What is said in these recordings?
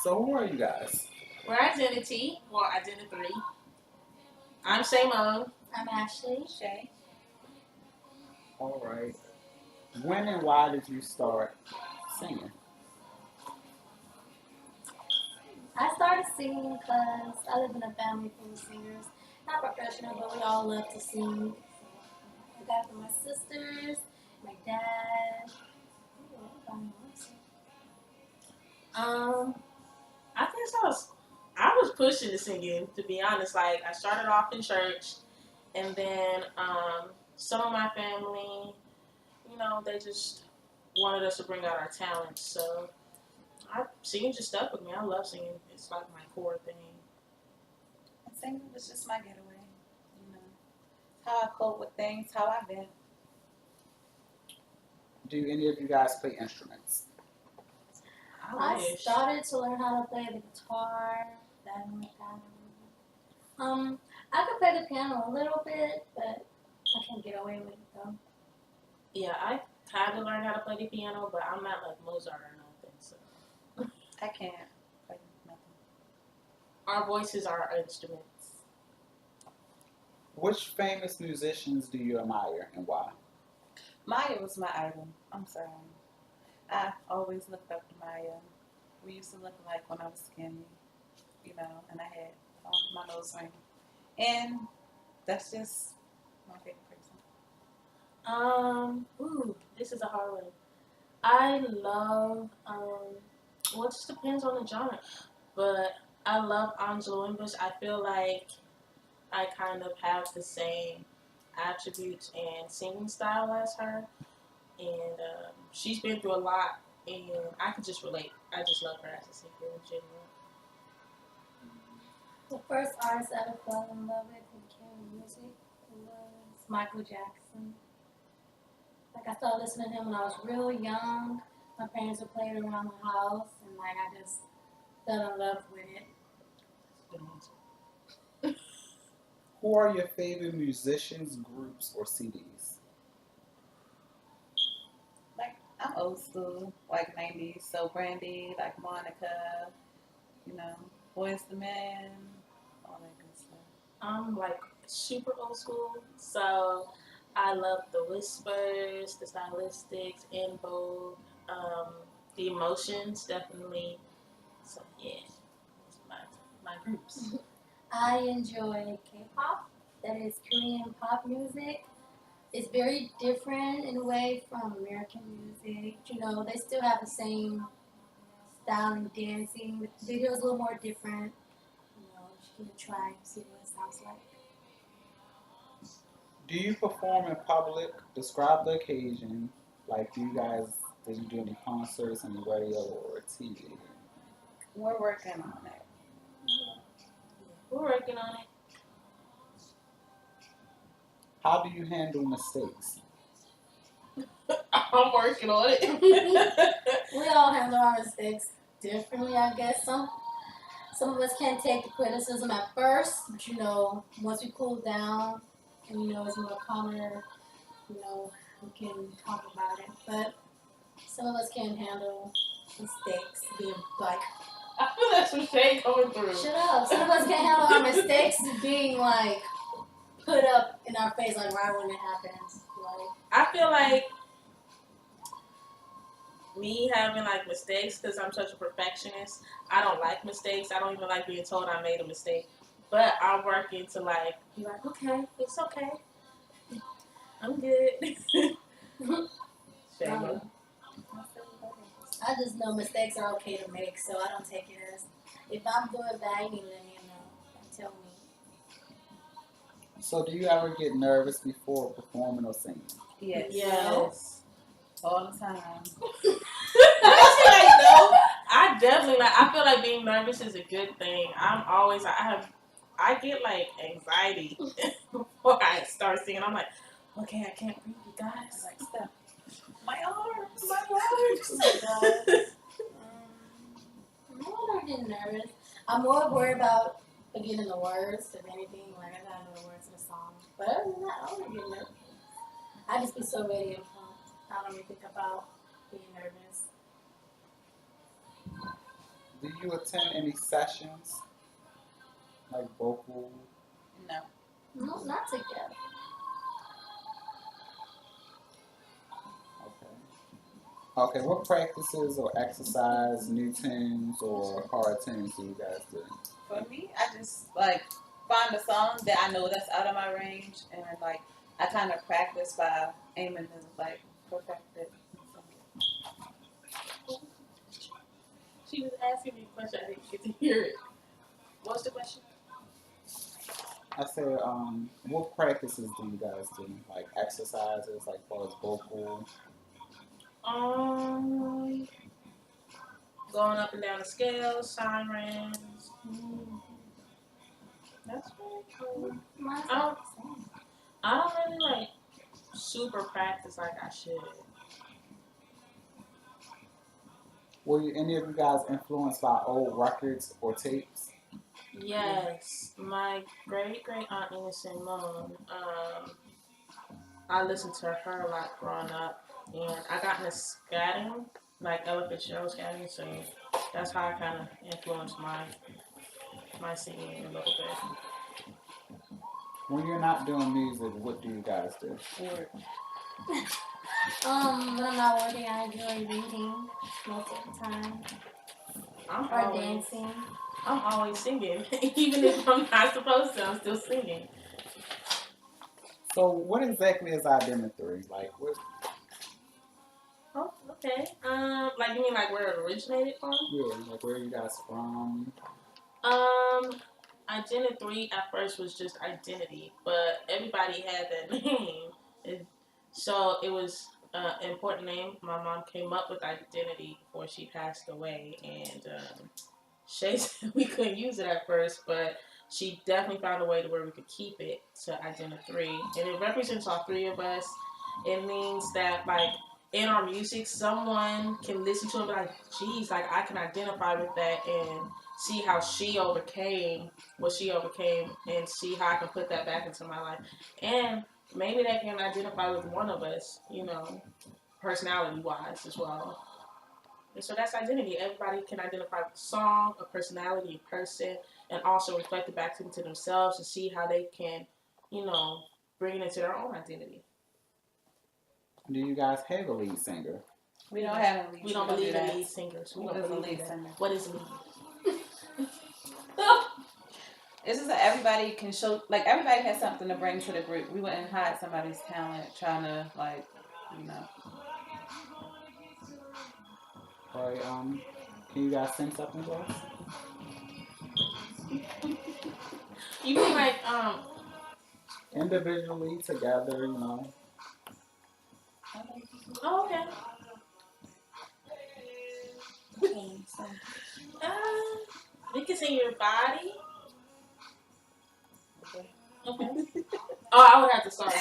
So who are you guys? We're Identi, or Identi3. I'm Shaymo. I'm Ashley. Shay. All right. When and why did you start singing? I started singing because I live in a family full of singers. Not professional, but we all love to sing. I got it from my sisters, my dad. Um, I think I was pushing the singing, to be honest. Like, I started off in church, and then some of my family, they just wanted us to bring out our talents. So singing just stuck with me. I love singing. It's like my core thing. Singing was just my getaway. You know, how I cope with things, how I've been. Do any of you guys play instruments? I started to learn how to play the guitar. Then I could play the piano a little bit, but I can't get away with it though. Yeah, I kind of learned how to play the piano, but I'm not like Mozart or nothing. So I can't play nothing. our voices are our instruments. Which famous musicians do you admire and why? Maya was my idol. I'm sorry. I always looked up to Maya. We used to look alike when I was skinny, and I had my nose ring. And that's just my favorite person. This is a hard one. I love, well, it just depends on the genre, but I love Angela Winbush. I feel like I kind of have the same attributes and singing style as her, and she's been through a lot, and I can just relate. I just love her as a singer in general. The first artist I ever fell in love with in Canadian music was Michael Jackson. Like I started listening to him when I was real young. My parents would play it around the house, and like I just fell in love with it. Who are your favorite musicians, groups, or CDs? Like, I'm old school, like 90s. So Brandy, like Monica, Boys the Men, all that good stuff. I'm like super old school, so I love the Whispers, the Stylistics, In Vogue, the Emotions, definitely. So yeah, those are my groups. I enjoy K-pop. That is Korean pop music. It's very different in a way from American music. They still have the same style and dancing. The video's a little more different. You can try and see what it sounds like. Do you perform in public? Describe the occasion. Like, did you do any concerts, any radio or TV? We're working on it. We're working on it. How do you handle mistakes? I'm working on it. We all handle our mistakes differently, I guess. Some of us can't take the criticism at first, but once we cool down and it's more calmer, we can talk about it. But some of us can't handle mistakes being like. I feel that's some shade coming through. Shut up. Some of us can't handle our mistakes being like put up in our face like right when it happens. Like I feel like me having like mistakes because I'm such a perfectionist. I don't like mistakes. I don't even like being told I made a mistake. But I'm working to like be like, okay, it's okay. I'm good. Shame. I just know mistakes are okay to make, so I don't take it as if I'm doing bad, you need to let me know and tell me. So do you ever get nervous before performing or singing? Yes. All the time. I definitely I feel like being nervous is a good thing. I get like anxiety before I start singing. I'm like, okay, I can't breathe, you guys. Like stuff. My arms. I'm not getting nervous. I'm more worried about forgetting the words than anything. Like I gotta know the words of the song. But other than that, I don't get nervous. I just be so ready and pumped. I don't even think about being nervous. Do you attend any sessions like vocal? No. No, not together. Okay. Okay. What practices or exercise, new tunes or hard tunes do you guys do? For me, I just like find a song that I know that's out of my range, and like I kind of practice by aiming to like perfect it. She was asking me a question. I didn't get to hear it. What's the question? I said, what practices do you guys do? Like exercises, like far as vocal. Um, Going up and down the scale, sirens. That's really cool. Mine's I not don't, the same. I don't really like super practice like I should. Were any of you guys influenced by old records or tapes? Yes, my great aunt Nina Simone. I listened to her a lot growing up, and I got into scatting, like Ella Fitzgerald scatting. So that's how I kind of influenced my singing a little bit. When you're not doing music, what do you guys do? Or When I'm not working, I enjoy reading most of the time. Or dancing. I'm always singing, even if I'm not supposed to. I'm still singing. So, what exactly is Identi3? Like, what? Oh, okay. Like you mean like where it originated from? Yeah, like where are you guys from? Identi3 at first was just identity, but everybody had that name. So it was an important name. My mom came up with identity before she passed away, and Shay said we couldn't use it at first, but she definitely found a way to where we could keep it to Identi3, and it represents all three of us. It means that like in our music, someone can listen to it and be like, geez, like I can identify with that and see how she overcame what she overcame and see how I can put that back into my life. And maybe they can identify with one of us, personality wise as well. And so that's identity. Everybody can identify with a song, a personality, a person, and also reflect it back into themselves and see how they can, you know, bring it into their own identity. Do you guys have a lead singer? We don't have a lead. We don't believe in lead singers. We don't believe lead in singer. What is lead? It's just that everybody can show, like everybody has something to bring to the group. We wouldn't hide somebody's talent trying to like, you know. All right, can you guys sing something to us? You mean like Individually, together, you know. Oh, okay. We can sing your body. Okay. Oh, I would have to start.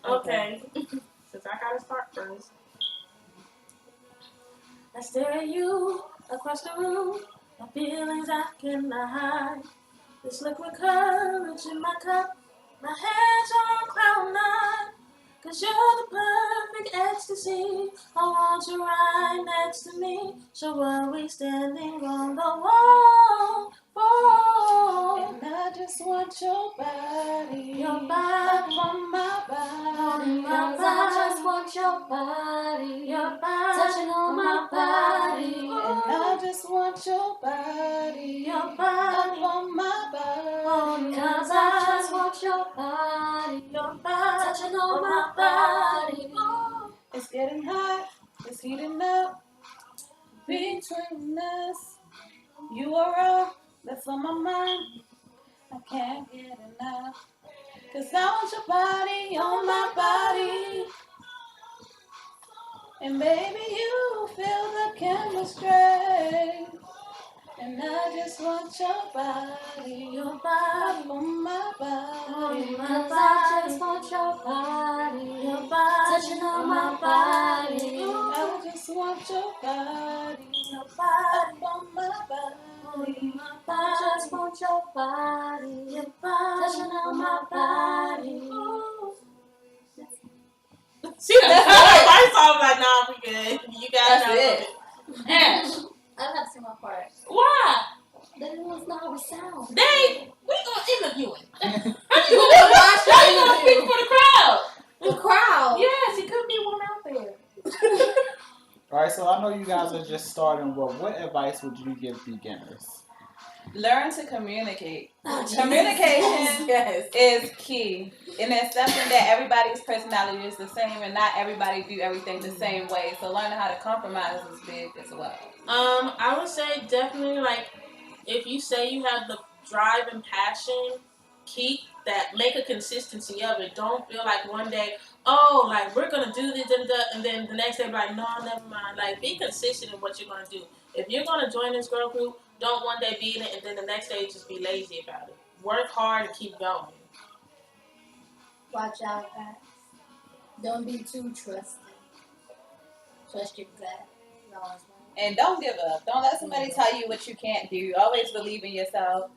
Okay. Since I gotta start first. I stare at you across the room. My feelings I cannot hide. This liquid courage in my cup. My hands on cloud nine. 'Cause you're the perfect ecstasy. I want you right next to me. So while we standing on the wall, And I just want your body on my body. Cause I just want your body, touching on my body. And I just want your body Your body. on my body. Cause I just want your body, touching on my body. It's getting hot, it's heating up between us. You are all that's on my mind. I can't get enough. 'Cause I want your body on my body. And baby, you feel the chemistry. And I just want your body on my body. Cause I just want your body, touching on my body. I just want your body on my body. I just want your body, touching on my body. See, that's my song. Like, nah, we good. You got That's it. Ash, I don't have to see my part. why? That was not how we sound. We gonna interview him. How You gonna watch the how you gonna speak interview? for the crowd? The crowd. Yes, it could be one out there. All right, so I know you guys are just starting. Well, what advice would you give beginners? Learn to communicate. Oh, Jesus. Communication Yes. is key. And it's something that everybody's personality is the same and not everybody do everything the same way. So learning how to compromise is big as well. I would say definitely like if you say you have the drive and passion, keep that. Make a consistency of it. Don't feel like one day, oh, like we're gonna do this and then the next day be like, no, never mind. Like be consistent in what you're gonna do. If you're gonna join this girl group, don't one day be in it and then the next day just be lazy about it. Work hard and keep going. Watch out, guys. Don't be too trusting. Trust your gut. You always right. And don't give up. Don't let somebody tell you what you can't do. Always believe in yourself.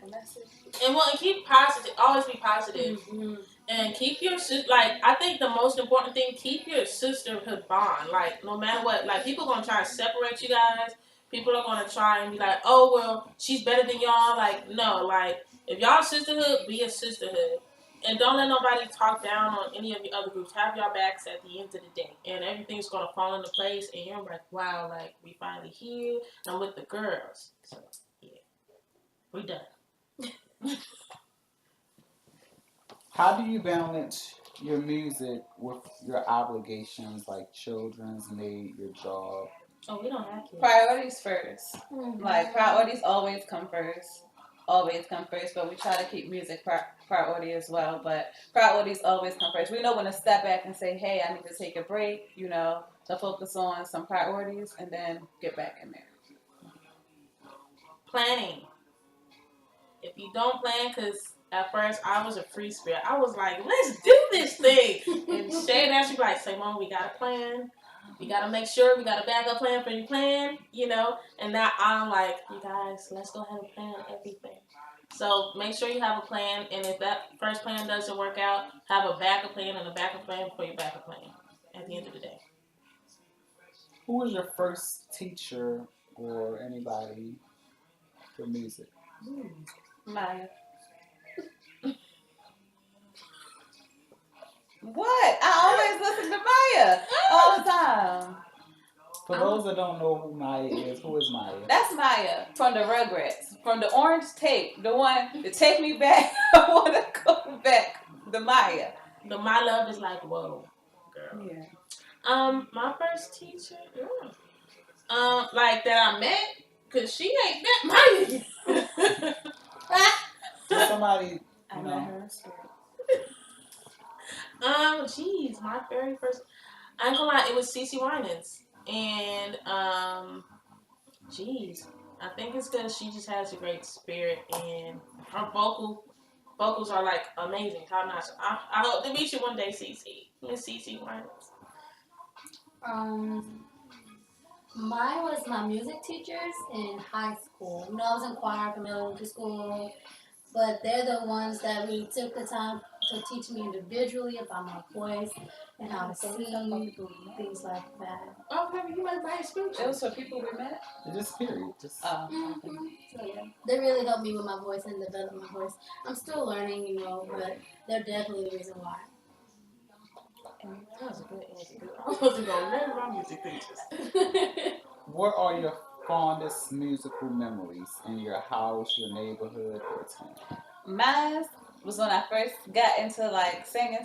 And that's it. And keep positive. Always be positive. Mm-hmm. And keep your I think the most important thing, keep your sisterhood bond. Like no matter what, like people gonna try to separate you guys. People are gonna try and be like, oh well, she's better than y'all. Like no, like if y'all sisterhood, be a sisterhood, and don't let nobody talk down on any of the other groups. Have y'all backs at the end of the day, and everything's gonna fall into place. And you're like, wow, like we finally here. I'm with the girls, so yeah, we done. How do you balance your music with your obligations like children's need, your job? Oh, we don't have to. Priorities first. Mm-hmm. Like priorities always come first. Always come first, but we try to keep music priority as well. But priorities always come first. We know when to step back and say, hey, I need to take a break, to focus on some priorities and then get back in there. Planning. If you don't plan, because at first I was a free spirit. I was like, let's do this thing. And Shay and Ashley like, say, Mom, we got a plan. We got to make sure we got a backup plan for your plan, And now I'm like, you guys, let's go ahead and plan everything. So make sure you have a plan. And if that first plan doesn't work out, have a backup plan and a backup plan for your backup plan at the end of the day. Who was your first teacher or anybody for music? Maya. What? I always listen to Maya all the time. For those that don't know who Maya is, who is Maya? That's Maya from the Rugrats, from the orange tape, the one that take me back. I want to go back. The Maya. The My Love is like, whoa, girl. Yeah. My first teacher, like that I met, cause she ain't met Maya. Just somebody, I met her. Geez, my very first. I ain't gonna lie, it was CeCe Winans, and geez, I think it's because she just has a great spirit, and her vocals are like amazing, top notch. I hope to meet you one day, CeCe. Miss CeCe Winans. Mine was my music teachers in high school. I was in choir from elementary school, but they're the ones that really took the time to teach me individually about my voice and how to sing, things like that. Oh, baby, you might buy a speech. It was for people we met? Just period. Just Mm-hmm. So yeah, they really helped me with my voice and develop my voice. I'm still learning, but they're definitely the reason why. That was a good answer. I was supposed to go name my music teachers. What are your fondest musical memories in your house, your neighborhood, or town? Mine was when I first got into like singing.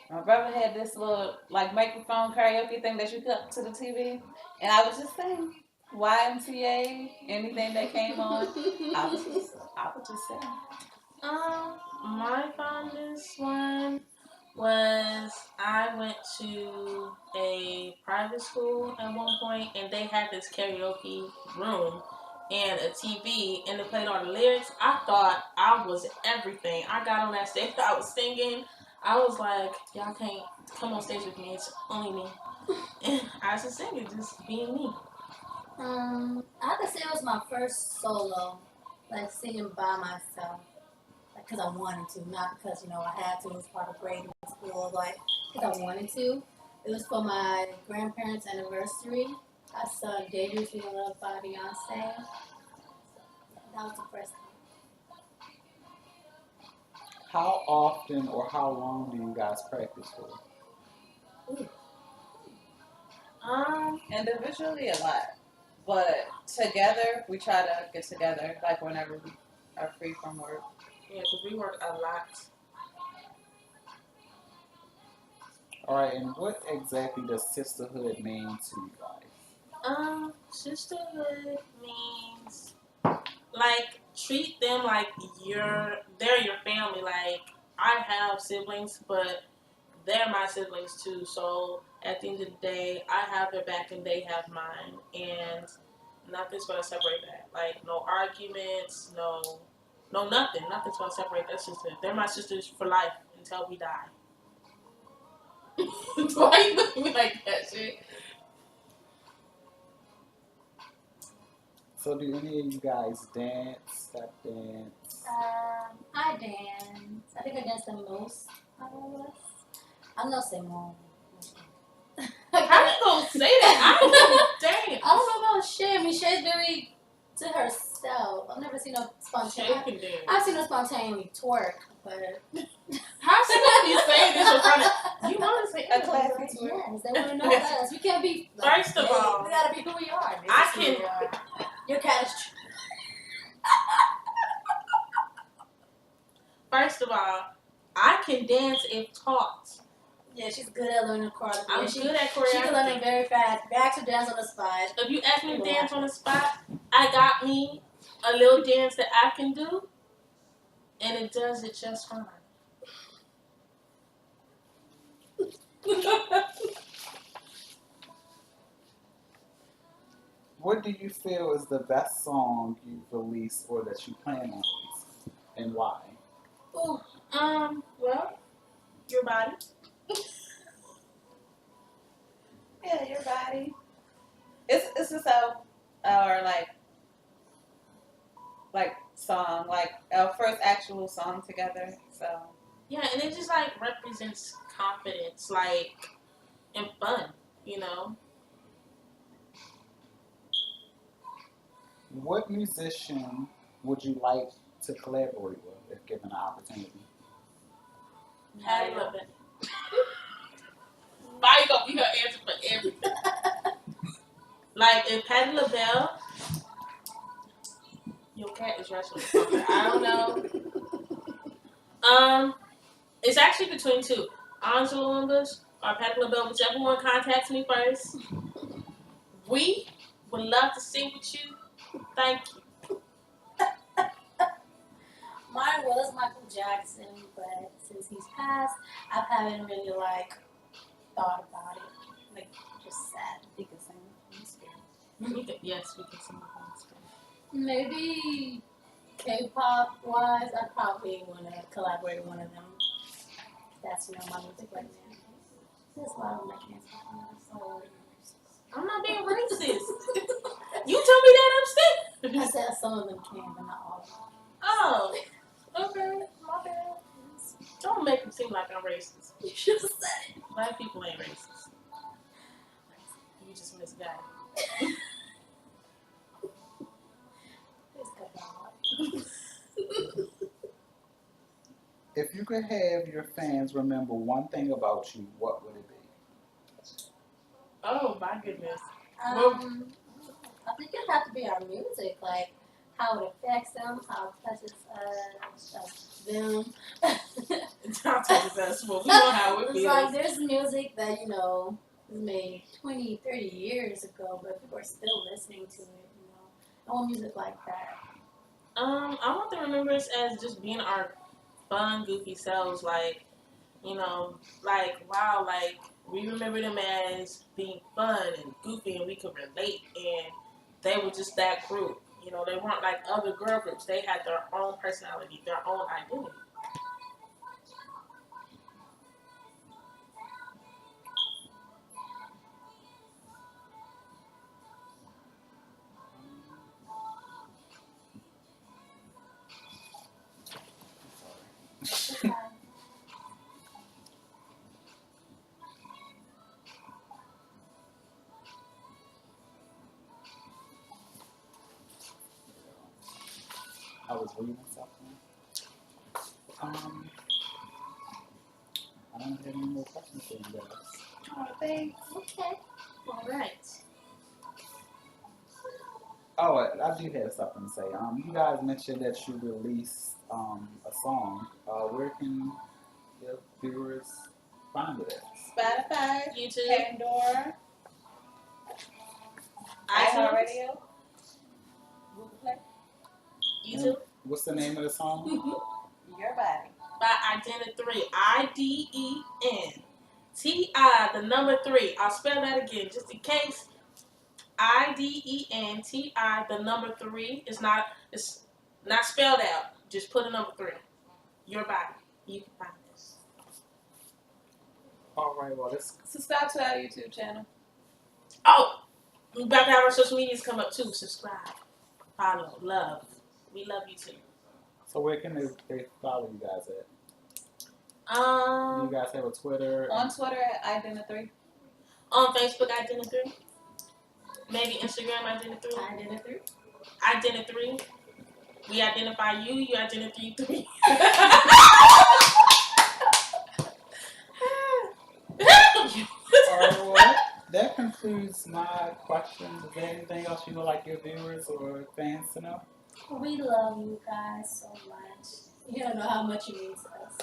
My brother had this little like microphone karaoke thing that you put up to the TV, and I would just sing YMCA, anything that came on. I would just sing. My fondest one was I went to a private school at one point, and they had this karaoke room and a TV, and they played all the lyrics. I thought I was everything. I got on that stage, I was singing. I was like, y'all can't come on stage with me. It's only me. And I was just singing, just being me. I have to say it was my first solo, like singing by myself. Because I wanted to, not because, I had to. It was part of grading in school, like, because I wanted to. It was for my grandparents' anniversary. I sung Dangerously in Love by Beyonce. That was the first time. How often or how long do you guys practice for? Individually, a lot. But together, we try to get together like whenever we are free from work. Yeah, because we work a lot. All right, and what exactly does sisterhood mean to you guys? Sisterhood means like treat them like they're your family. Like I have siblings, but they're my siblings too. So at the end of the day, I have their back and they have mine, and nothing's gonna separate that. Like no arguments, no nothing. Nothing's gonna separate that sister. They're my sisters for life until we die. Why you look at me like that, shit? So, do any of you guys dance, step dance? I dance. I think I dance the most out of us. I'm not saying more. How you gonna say that? I don't dance. I don't know about Shay. I mean, Shay's very to herself. I've never seen her Shay spontaneous. can dance. I've seen her spontaneously twerk, but How she gonna be saying this in front of you? Want to say A classy twerk. yes, they want to know us. We can't be. Like, First of all, we gotta be who we are. This I is who can- we are. Your cat is. First of all, I can dance if taught. Yeah, she's good at learning choreography. I'm she, good at She can learn choreography. it very fast. Back to dance on the spot. If you ask me to dance on the spot, I got me a little dance that I can do, and it does it just fine. What do you feel is the best song you've released or that you plan on releasing, and why? Ooh, Well, your body. Yeah, your body. It's just our like song, like our first actual song together. So Yeah, and it just like represents confidence, like and fun, you know. What musician would you like to collaborate with if given an opportunity? Patty LaBelle. Why you gonna be her answer for everything? Like if Patty LaBelle, your cat is wrestling with something. I don't know. It's actually between two. Angela Bush or Patty LaBelle, whichever one contacts me first. We would love to sing with you. Thank you. mine was Michael Jackson, but since he's passed, I haven't really like thought about it. Like just sad. you can sing. Yes, we can sing with one. Maybe K-pop wise, I probably want to collaborate with one of them. That's my music right now. There's a lot of them I can't talk about. So I'm not being racist. You told me that I upstairs. said some of them can, but not all of them. Oh, okay, my bad. Don't make it seem like I'm racist. You should have said it. Black people ain't racist. You just misguided. Please cut that out. If you could have your fans remember one thing about you, what would it be? Oh my goodness. I think it'd have to be our music, like how it affects them, how it touches them. It's not successful. We know how it It's like feels. there's music that, was made 20, 30 years ago, but people are still listening to it. I want music like that. I want to remember us as just being our fun, goofy selves. Like, wow, like we remember them as being fun and goofy, and we could relate. And they were just that group. They weren't like other girl groups. They had their own personality, their own identity. I was reading something. I don't have any more questions for you guys. Oh, thanks. Okay. All right. Oh, I do have something to say. You guys mentioned that you released a song. Where can the viewers find it at? Spotify, YouTube, Pandora, iTunes, iHeartRadio, Google Play, YouTube. What's the name of the song? your body. By Identi3. IDENTI, the number 3. I'll spell that again just in case. IDENTI, the number 3. It's not spelled out. Just put a number 3. Your body. You can find this. All right. Well, this. Subscribe to our YouTube channel. Oh, we're about to have our social medias come up too. Subscribe, follow, love. We love you too. So where can they follow you guys at? Do you guys have a Twitter? On Twitter at Identi3. On Facebook, Identi3. Maybe Instagram, Identi3. Identi3. Identi3. We identify you. You identify 3. All right. Well, that concludes my questions. Is there anything else you would like your viewers or fans to know? We love you guys so much. You don't know how much you mean to us.